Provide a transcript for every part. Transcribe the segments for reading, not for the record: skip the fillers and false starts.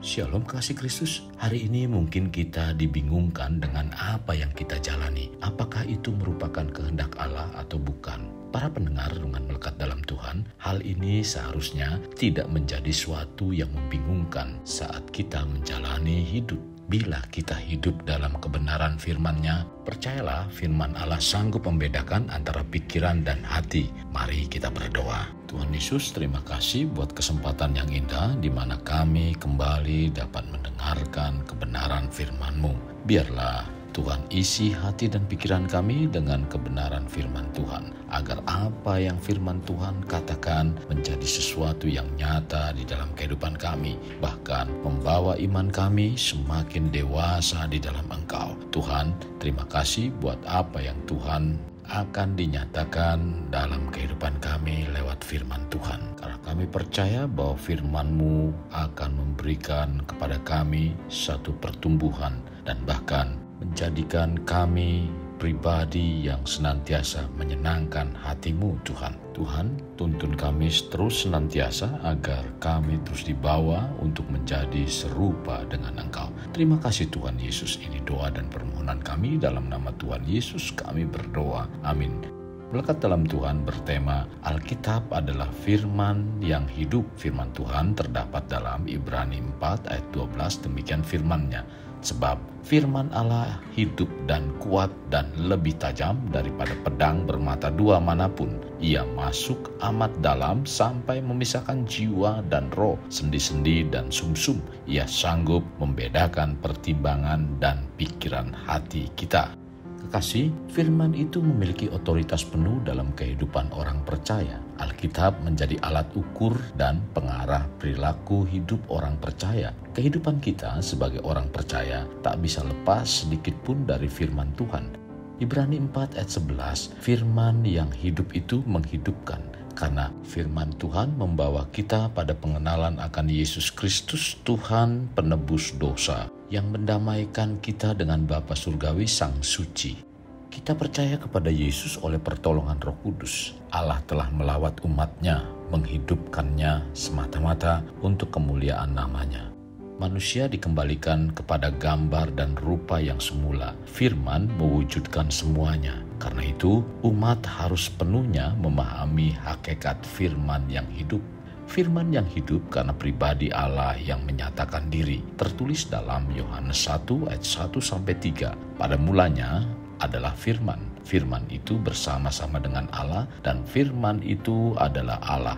Shalom kasih Kristus. Hari ini mungkin kita dibingungkan dengan apa yang kita jalani. Apakah itu merupakan kehendak Allah atau bukan? Para pendengar dengan melekat dalam Tuhan, hal ini seharusnya tidak menjadi suatu yang membingungkan saat kita menjalani hidup. Bila kita hidup dalam kebenaran firman-Nya, percayalah firman Allah sanggup membedakan antara pikiran dan hati. Mari kita berdoa. Tuhan Yesus, terima kasih buat kesempatan yang indah di mana kami kembali dapat mendengarkan kebenaran firman-Mu. Biarlah Tuhan isi hati dan pikiran kami dengan kebenaran firman Tuhan, agar apa yang firman Tuhan katakan menjadi sesuatu yang nyata di dalam kehidupan kami, bahkan membawa iman kami semakin dewasa di dalam Engkau. Tuhan, terima kasih buat apa yang Tuhan akan dinyatakan dalam kehidupan kami lewat firman Tuhan. Karena kami percaya bahwa firman-Mu akan memberikan kepada kami satu pertumbuhan dan bahkan menjadikan kami pribadi yang senantiasa menyenangkan hati-Mu, Tuhan. Tuhan, tuntun kami terus senantiasa agar kami terus dibawa untuk menjadi serupa dengan Engkau. Terima kasih Tuhan Yesus. Ini doa dan permohonan kami dalam nama Tuhan Yesus kami berdoa. Amin. Melekat dalam Tuhan bertema Alkitab adalah firman yang hidup. Firman Tuhan terdapat dalam Ibrani 4 ayat 12, demikian firman-Nya. Sebab firman Allah hidup dan kuat dan lebih tajam daripada pedang bermata dua manapun. Ia masuk amat dalam sampai memisahkan jiwa dan roh, sendi-sendi dan sumsum. Ia sanggup membedakan pertimbangan dan pikiran hati kita. Kekasih, firman itu memiliki otoritas penuh dalam kehidupan orang percaya. Alkitab menjadi alat ukur dan pengarah perilaku hidup orang percaya. Kehidupan kita sebagai orang percaya tak bisa lepas sedikit pun dari firman Tuhan. Ibrani 4 ayat 11, firman yang hidup itu menghidupkan. Karena firman Tuhan membawa kita pada pengenalan akan Yesus Kristus, Tuhan penebus dosa, yang mendamaikan kita dengan Bapa Surgawi Sang Suci. Kita percaya kepada Yesus oleh pertolongan Roh Kudus. Allah telah melawat umat-Nya, menghidupkannya semata-mata untuk kemuliaan nama-Nya. Manusia dikembalikan kepada gambar dan rupa yang semula. Firman mewujudkan semuanya. Karena itu, umat harus penuhnya memahami hakikat firman yang hidup. Firman yang hidup karena pribadi Allah yang menyatakan diri. Tertulis dalam Yohanes 1 ayat 1-3. Pada mulanya adalah firman. Firman itu bersama-sama dengan Allah dan firman itu adalah Allah.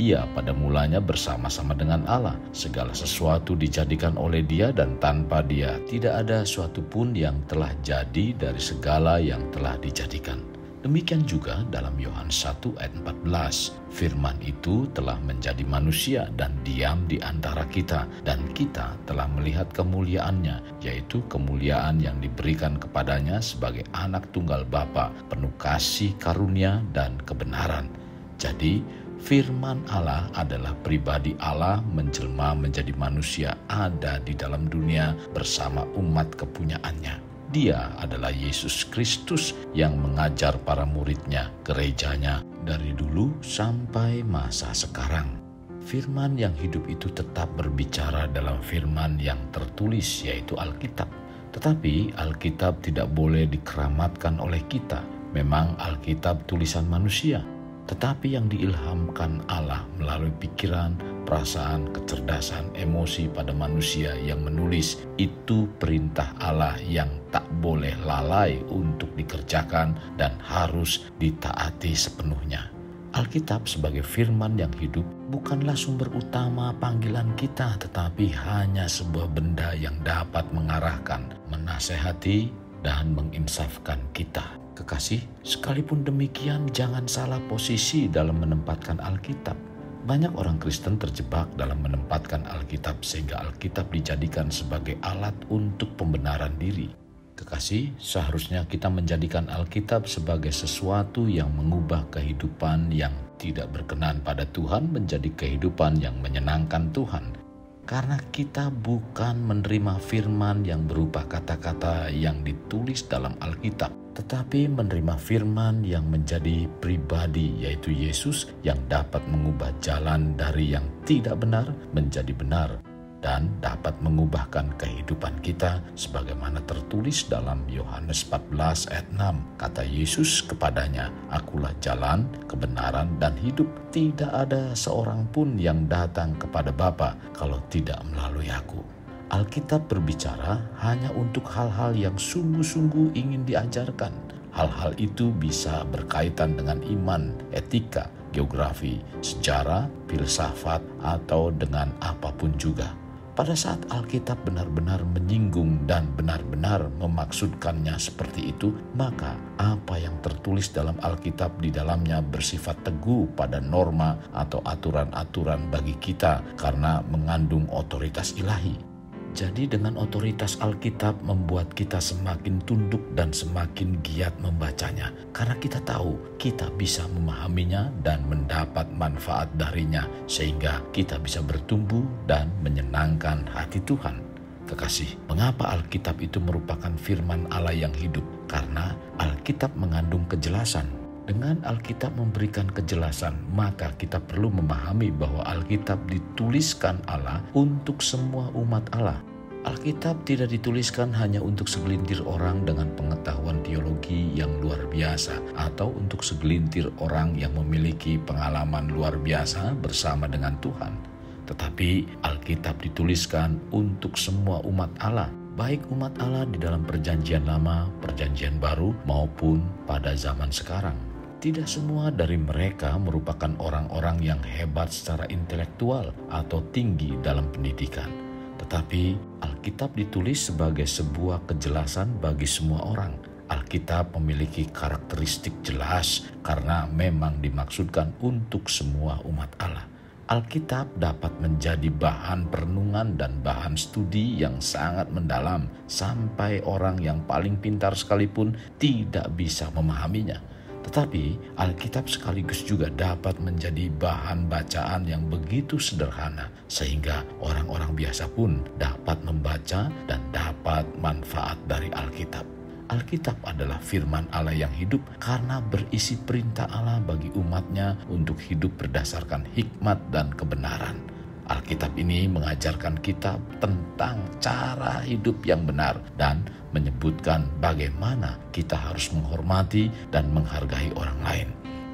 Ia pada mulanya bersama-sama dengan Allah. Segala sesuatu dijadikan oleh Dia dan tanpa Dia tidak ada suatu pun yang telah jadi dari segala yang telah dijadikan. Demikian juga dalam Yohanes 1 ayat 14. Firman itu telah menjadi manusia dan diam di antara kita, dan kita telah melihat kemuliaannya, yaitu kemuliaan yang diberikan kepadanya sebagai anak tunggal Bapa, penuh kasih karunia dan kebenaran. Jadi, firman Allah adalah pribadi Allah menjelma menjadi manusia ada di dalam dunia bersama umat kepunyaannya. Dia adalah Yesus Kristus yang mengajar para murid-Nya, gerejanya, dari dulu sampai masa sekarang. Firman yang hidup itu tetap berbicara dalam firman yang tertulis, yaitu Alkitab. Tetapi Alkitab tidak boleh dikeramatkan oleh kita. Memang Alkitab tulisan manusia, tetapi yang diilhamkan Allah melalui pikiran, perasaan, kecerdasan, emosi pada manusia yang menulis, itu perintah Allah yang tak boleh lalai untuk dikerjakan dan harus ditaati sepenuhnya. Alkitab sebagai firman yang hidup bukanlah sumber utama panggilan kita, tetapi hanya sebuah benda yang dapat mengarahkan, menasehati, dan menginsafkan kita. Kekasih, sekalipun demikian jangan salah posisi dalam menempatkan Alkitab. Banyak orang Kristen terjebak dalam menempatkan Alkitab sehingga Alkitab dijadikan sebagai alat untuk pembenaran diri. Kekasih, seharusnya kita menjadikan Alkitab sebagai sesuatu yang mengubah kehidupan yang tidak berkenan pada Tuhan menjadi kehidupan yang menyenangkan Tuhan. Karena kita bukan menerima firman yang berupa kata-kata yang ditulis dalam Alkitab, tetapi menerima firman yang menjadi pribadi, yaitu Yesus yang dapat mengubah jalan dari yang tidak benar menjadi benar. dan dapat mengubahkan kehidupan kita sebagaimana tertulis dalam Yohanes 14 ayat 6. Kata Yesus kepadanya, "Akulah jalan, kebenaran, dan hidup. Tidak ada seorang pun yang datang kepada Bapa kalau tidak melalui aku." Alkitab berbicara hanya untuk hal-hal yang sungguh-sungguh ingin diajarkan. Hal-hal itu bisa berkaitan dengan iman, etika, geografi, sejarah, filsafat, atau dengan apapun juga. Pada saat Alkitab benar-benar menyinggung dan benar-benar memaksudkannya seperti itu, maka apa yang tertulis dalam Alkitab di dalamnya bersifat teguh pada norma atau aturan-aturan bagi kita karena mengandung otoritas ilahi. Jadi dengan otoritas Alkitab membuat kita semakin tunduk dan semakin giat membacanya. Karena kita tahu kita bisa memahaminya dan mendapat manfaat darinya. Sehingga kita bisa bertumbuh dan menyenangkan hati Tuhan. Kekasih, mengapa Alkitab itu merupakan firman Allah yang hidup? Karena Alkitab mengandung kejelasan. Dengan Alkitab memberikan kejelasan, maka kita perlu memahami bahwa Alkitab dituliskan Allah untuk semua umat Allah. Alkitab tidak dituliskan hanya untuk segelintir orang dengan pengetahuan teologi yang luar biasa atau untuk segelintir orang yang memiliki pengalaman luar biasa bersama dengan Tuhan. Tetapi Alkitab dituliskan untuk semua umat Allah, baik umat Allah di dalam Perjanjian Lama, Perjanjian Baru, maupun pada zaman sekarang. Tidak semua dari mereka merupakan orang-orang yang hebat secara intelektual atau tinggi dalam pendidikan. Tetapi Alkitab ditulis sebagai sebuah kejelasan bagi semua orang. Alkitab memiliki karakteristik jelas karena memang dimaksudkan untuk semua umat Allah. Alkitab dapat menjadi bahan perenungan dan bahan studi yang sangat mendalam sampai orang yang paling pintar sekalipun tidak bisa memahaminya. Tetapi Alkitab sekaligus juga dapat menjadi bahan bacaan yang begitu sederhana sehingga orang-orang biasa pun dapat membaca dan dapat manfaat dari Alkitab. Alkitab adalah firman Allah yang hidup karena berisi perintah Allah bagi umatnya untuk hidup berdasarkan hikmat dan kebenaran. Alkitab ini mengajarkan kita tentang cara hidup yang benar dan menyebutkan bagaimana kita harus menghormati dan menghargai orang lain.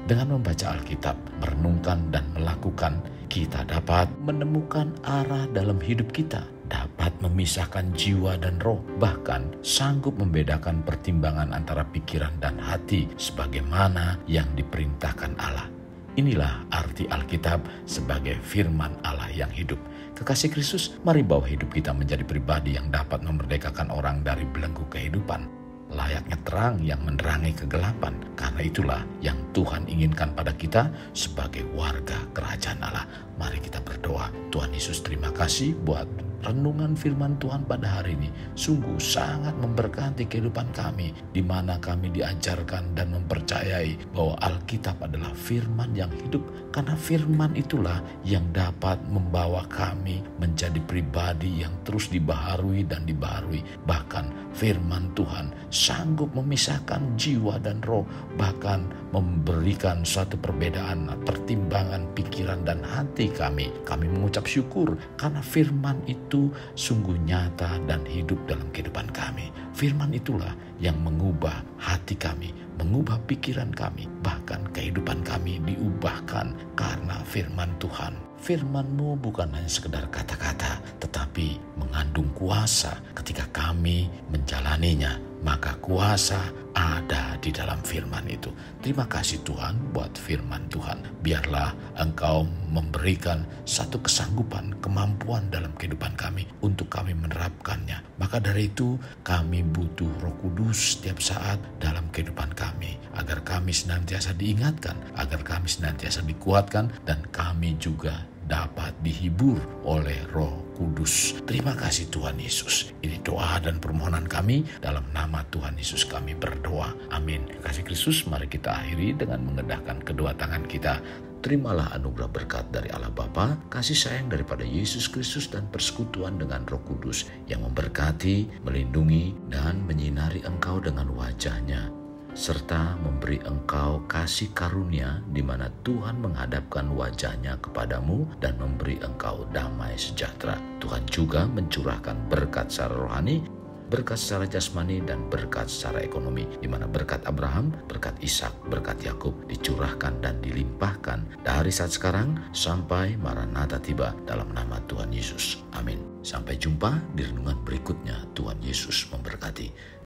Dengan membaca Alkitab, merenungkan dan melakukan, kita dapat menemukan arah dalam hidup kita, dapat memisahkan jiwa dan roh, bahkan sanggup membedakan pertimbangan antara pikiran dan hati sebagaimana yang diperintahkan Allah. Inilah arti Alkitab sebagai firman Allah yang hidup. Kekasih Kristus, mari bawa hidup kita menjadi pribadi yang dapat memerdekakan orang dari belenggu kehidupan. Layaknya terang yang menerangi kegelapan. Karena itulah yang Tuhan inginkan pada kita sebagai warga kerajaan Allah. Mari kita berdoa. Tuhan Yesus, terima kasih buat renungan firman Tuhan pada hari ini. Sungguh sangat memberkati kehidupan kami, di mana kami diajarkan dan mempercayai bahwa Alkitab adalah firman yang hidup. Karena firman itulah yang dapat membawa kami menjadi pribadi yang terus dibaharui dan dibaharui. Bahkan firman Tuhan sanggup memisahkan jiwa dan roh, bahkan memberikan suatu perbedaan pertimbangan pikiran dan hati kami. Kami mengucap syukur karena firman itu sungguh nyata dan hidup dalam kehidupan kami. Firman itulah yang mengubah hati kami, mengubah pikiran kami, bahkan kehidupan kami diubahkan karena firman Tuhan. Firman-Mu bukan hanya sekedar kata-kata, tetapi mengandung kuasa. Ketika kami menjalaninya, maka kuasa ada di dalam firman itu. Terima kasih Tuhan buat firman Tuhan. Biarlah Engkau memberikan satu kesanggupan, kemampuan dalam kehidupan kami untuk kami menerapkannya. Maka dari itu kami butuh Roh Kudus setiap saat dalam kehidupan kami, agar kami senantiasa diingatkan, agar kami senantiasa dikuatkan, dan kami juga dapat dihibur oleh Roh Kudus. Terima kasih Tuhan Yesus. Ini doa dan permohonan kami dalam nama Tuhan Yesus kami berdoa. Amin. Kasih Kristus, mari kita akhiri dengan mengendahkan kedua tangan kita. Terimalah anugerah berkat dari Allah Bapa, kasih sayang daripada Yesus Kristus, dan persekutuan dengan Roh Kudus yang memberkati, melindungi, dan menyinari engkau dengan wajah-Nya serta memberi engkau kasih karunia di mana Tuhan menghadapkan wajah-Nya kepadamu dan memberi engkau damai sejahtera. Tuhan juga mencurahkan berkat secara rohani, berkat secara jasmani, dan berkat secara ekonomi, di mana berkat Abraham, berkat Ishak, berkat Yakub dicurahkan dan dilimpahkan dari saat sekarang sampai Maranatha tiba, dalam nama Tuhan Yesus. Amin. Sampai jumpa di renungan berikutnya. Tuhan Yesus memberkati.